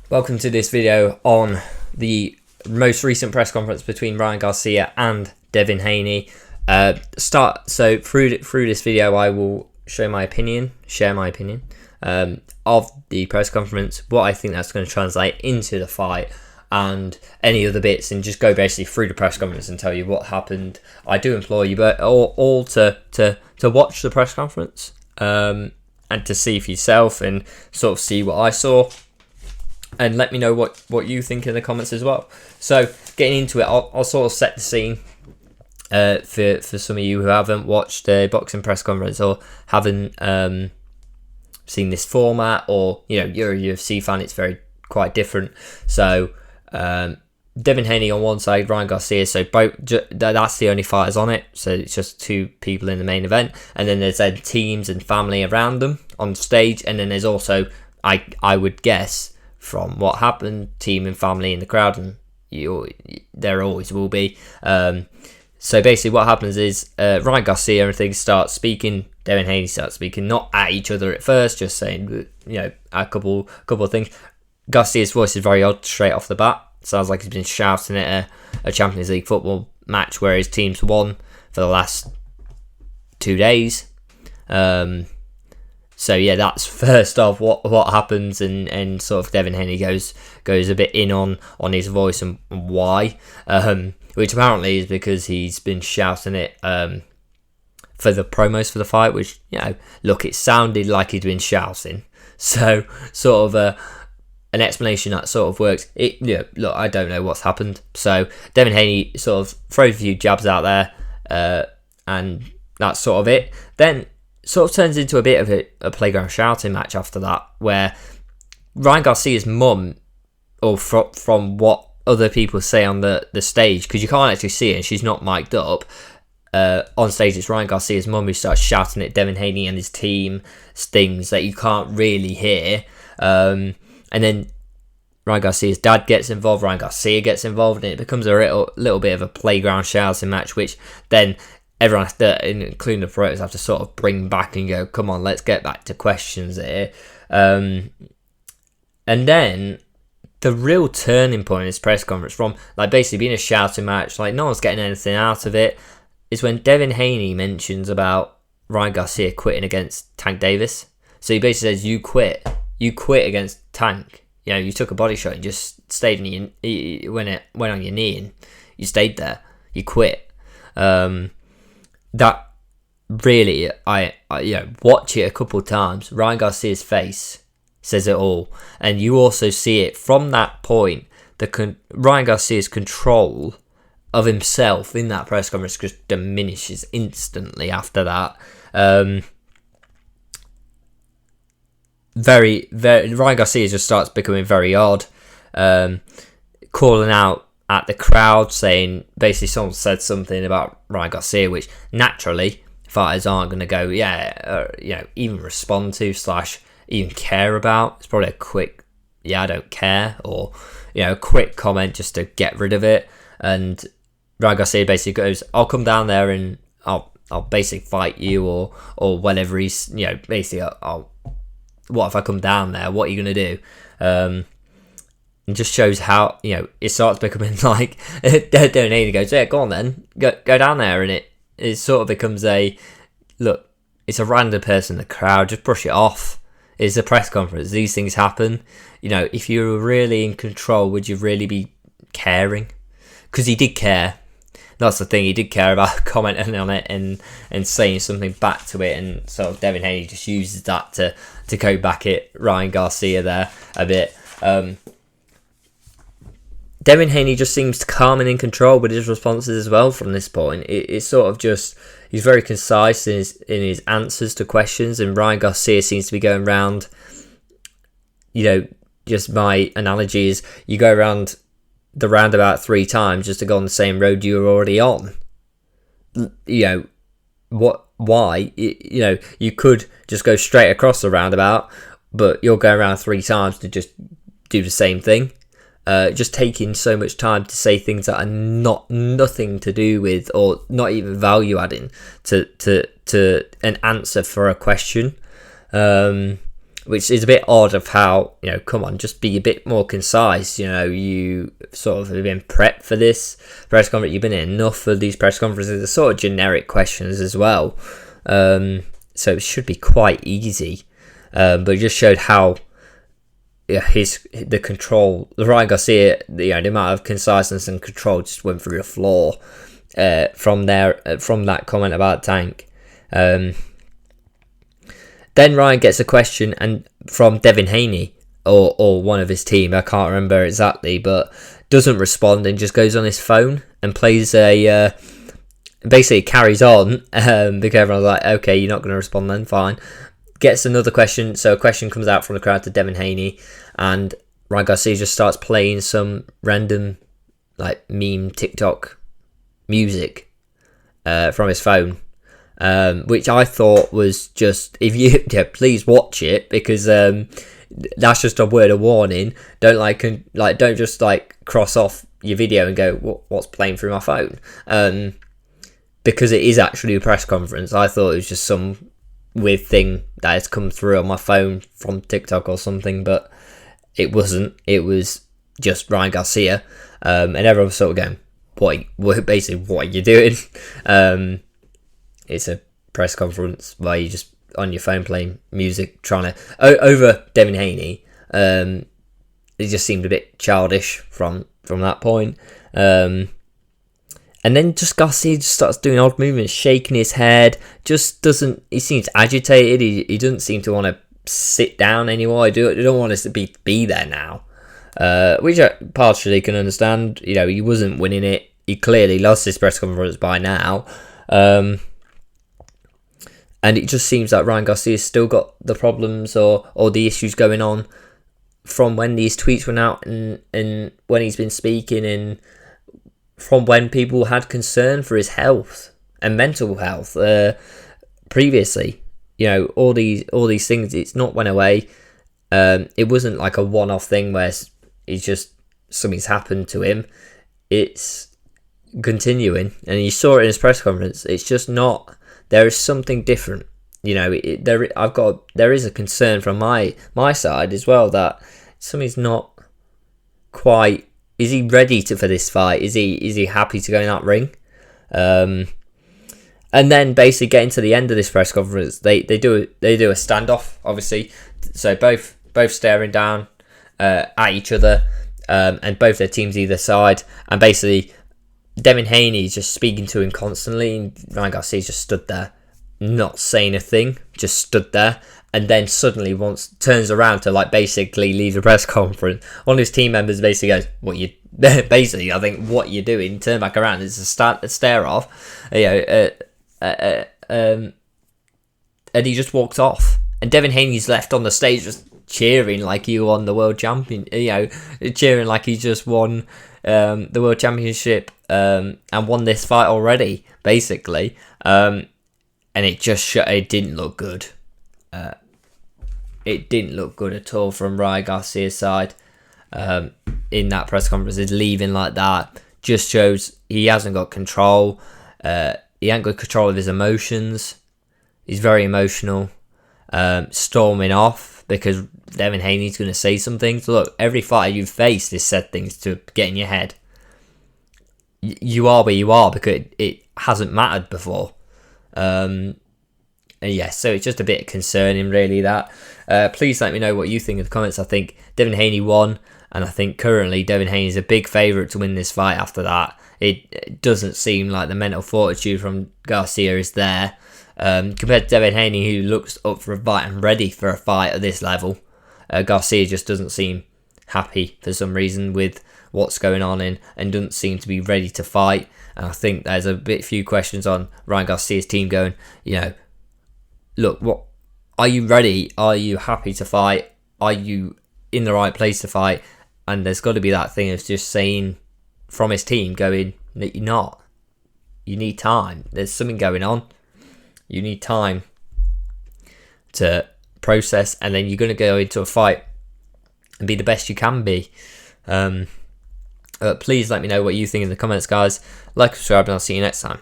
Welcome to this video on the most recent press conference between Ryan Garcia and Devin Haney. So through this video, I will share my opinion of the press conference, what I think that's going to translate into the fight, and any other bits, and just go basically through the press conference and tell you what happened. I do implore you, but all to watch the press conference and to see for yourself and sort of see what I saw. And let me know what you think in the comments as well. So getting into it, I'll sort of set the scene for some of you who haven't watched the boxing press conference or haven't seen this format, or you're a UFC fan. It's quite different. So Devin Haney on one side, Ryan Garcia. So that's the only fighters on it. So it's just two people in the main event, and then there's then teams and family around them on stage, and then there's also I would guess, from what happened, team and family in the crowd, and there always will be. So basically what happens is Ryan Garcia and things start speaking, Devin Haney starts speaking, not at each other at first, just saying a couple of things. Garcia's voice is very odd straight off the bat. Sounds like he's been shouting at a Champions League football match where his team's won for the last 2 days. So yeah, that's first off what happens, and sort of Devin Haney goes a bit in on his voice and why, which apparently is because he's been shouting it for the promos for the fight, which look, it sounded like he'd been shouting, so sort of an explanation that sort of works. Look, I don't know what's happened, so Devin Haney sort of throws a few jabs out there, and that's sort of it. Then sort of turns into a bit of a playground shouting match after that, where Ryan Garcia's mum, or from what other people say on the stage, because you can't actually see it and she's not mic'd up, on stage it's Ryan Garcia's mum who starts shouting at Devin Haney and his team things that you can't really hear, and then Ryan Garcia's dad gets involved, Ryan Garcia gets involved, and it becomes a little bit of a playground shouting match, which then everyone has to, including the promoters, have to sort of bring back and go, come on, let's get back to questions here. And then the real turning point in this press conference, from basically being a shouting match, no one's getting anything out of it, is when Devin Haney mentions about Ryan Garcia quitting against Tank Davis. So he basically says, you quit against Tank. You took a body shot and just stayed went on your knee and you stayed there. You quit. That really, I watch it a couple of times. Ryan Garcia's face says it all, and you also see it from that point. Ryan Garcia's control of himself in that press conference just diminishes instantly after that. Ryan Garcia just starts becoming very odd, calling out at the crowd, saying basically someone said something about Ryan Garcia, which naturally fighters aren't going to go, even respond to / even care about. It's probably a quick, I don't care, or a quick comment just to get rid of it. And Ryan Garcia basically goes, I'll come down there and I'll basically fight you, or whatever. He's basically, what if I come down there? What are you going to do? And just shows how it starts becoming like Devin Haney goes, yeah, go on then, go down there, and it sort of becomes look, it's a random person in the crowd, just brush it off. It's a press conference, these things happen. If you were really in control, would you really be caring? Because he did care. That's the thing, he did care about commenting on it and saying something back to it, and sort of Devin Haney just uses that to go back at Ryan Garcia there a bit. Devin Haney just seems calm and in control with his responses as well from this point. It's sort of just, he's very concise in his answers to questions, and Ryan Garcia seems to be going around, just my analogy is you go around the roundabout 3 times just to go on the same road you were already on. Why? You could just go straight across the roundabout, but you'll go around 3 times to just do the same thing. Just taking so much time to say things that are nothing to do with, or not even value adding to an answer for a question. which is a bit odd of how, come on, just be a bit more concise. You sort of have been prepped for this press conference. You've been in enough of these press conferences. They're sort of generic questions as well. So it should be quite easy. But it just showed how the control, the Ryan Garcia, the amount of conciseness and control just went through the floor from that comment about Tank. Then Ryan gets a question from Devin Haney or one of his team. I can't remember exactly, but doesn't respond and just goes on his phone and plays basically carries on because everyone's like, okay, you're not going to respond then, fine. Gets another question, so a question comes out from the crowd to Devin Haney, and Ryan Garcia just starts playing some random meme TikTok music from his phone. Which I thought was just, please watch it, because that's just a word of warning. Don't just cross off your video and go, what's playing through my phone? Because it is actually a press conference. I thought it was just some weird thing that has come through on my phone from TikTok or something, but it wasn't. It was just Ryan Garcia, and everyone was sort of going, what are you doing? It's a press conference where you just on your phone playing music, trying to over Devin Haney. It just seemed a bit childish from that point. And then just Garcia just starts doing odd movements, shaking his head. Just doesn't. He seems agitated. He doesn't seem to want to sit down anymore. I don't want us to be there now, which I partially can understand. He wasn't winning it. He clearly lost his press conference by now. And it just seems like Ryan Garcia's still got the problems or the issues going on from when these tweets went out and when he's been speaking, and from when people had concern for his health and mental health previously. All these things, it's not went away. It wasn't like a one-off thing where it's just something's happened to him. It's continuing, and you saw it in his press conference. It's just not. There is something different. There is a concern from my side as well that something's not quite. Is he ready for this fight? Is he happy to go in that ring? And then basically getting to the end of this press conference, they do a standoff, obviously. So both staring down at each other, and both their teams either side, and basically Devin Haney is just speaking to him constantly, and Ryan Garcia just stood there, not saying a thing, just stood there, and then suddenly turns around to basically leave the press conference. One of his team members basically goes, "What you?" Basically, I think what you're doing. Turn back around. It's a stare off, and he just walks off. And Devin Haney's left on the stage just cheering like he won the world champion. Cheering like he just won the world championship and won this fight already, basically. And it just it didn't look good. It didn't look good at all from Ryan Garcia's side. In that press conference, is leaving like that just shows he hasn't got control. He ain't got control of his emotions. He's very emotional, storming off because Devin Haney's going to say some things. Look, every fighter you've faced has said things to get in your head. You are where you are because it hasn't mattered before. So it's just a bit concerning, really, that. Please let me know what you think in the comments. I think Devin Haney won, and I think currently Devin Haney is a big favourite to win this fight after that. It doesn't seem like the mental fortitude from Garcia is there. Compared to Devin Haney, who looks up for a fight and ready for a fight at this level, Garcia just doesn't seem happy for some reason with what's going on and doesn't seem to be ready to fight. And I think there's a few questions on Ryan Garcia's team going, look, what are you ready? Are you happy to fight? Are you in the right place to fight? And there's got to be that thing of just saying from his team going that you're not. You need time. There's something going on. You need time to process, and then you're going to go into a fight and be the best you can be. Please let me know what you think in the comments, guys. Like, subscribe, and I'll see you next time.